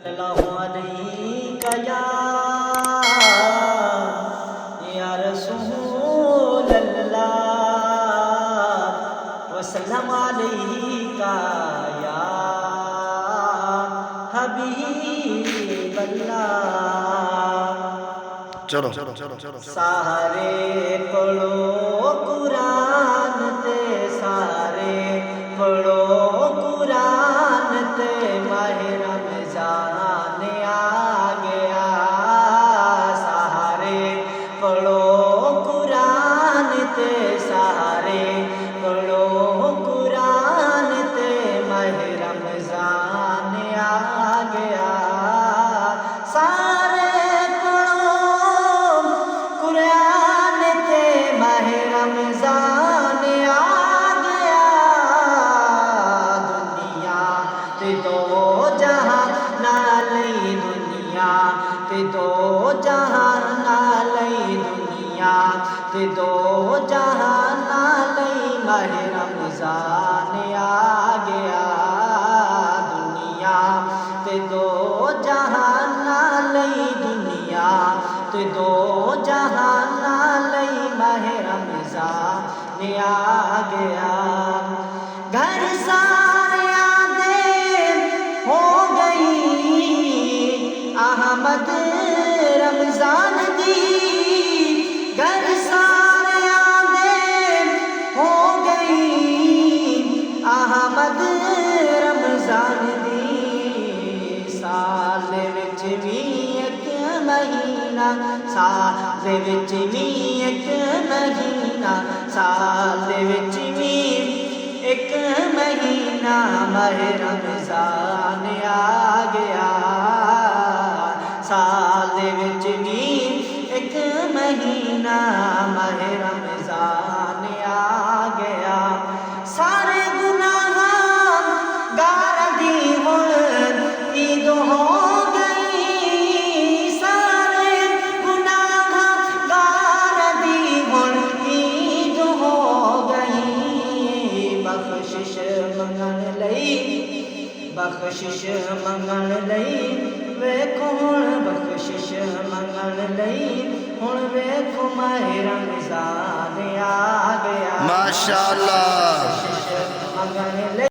اللہ علیہ یا رسول اللہ وسلم علیہ یا حبیب اللہ۔ چلو سارے پڑھو قرآن تے، سارے پڑھو قرآن تے، ماہ رمضان آ گیا۔ سارے پڑھو قرآن تے، سارے پڑھو قرآن تے، ماہ رمضان آ گیا۔ سارے پڑھو قرآن تے، ماہ رمضان آ گیا۔ دنیا تے دو جہان نالی، دنیا تے دو جہان نالی، دنیا تے دو جہان نالی، ماہ رمضان آ گیا۔ دنیا تے دو جہان نالی، دنیا تے دو جہان نالی، ماہ رمضان آ گیا۔ گھر سارے دے ہو گئی احمد رمضان دی، گھر سارے دے ہو گئی احمد رمضان دی۔ سال وچ بھی ایک مہینہ، سال وچ بھی ایک مہینہ، سال وچ بھی ایک مہینہ، ماہ رمضان آ گیا۔ سال وچ بھی ایک مہینہ، ماہ رمضان آ گیا۔ سارے گناہ گار دی ہن عید ہو گئی، سارے گناہ گار دی ہن عید ہو گئی۔ بخشش منگن لئی، بخشش منگن لئی، ویکھو ہن بخشش منگن لئی، ہن ویکھو ماہ رمضان آ گیا۔ ماشاءاللہ۔ بخشش منگن لئی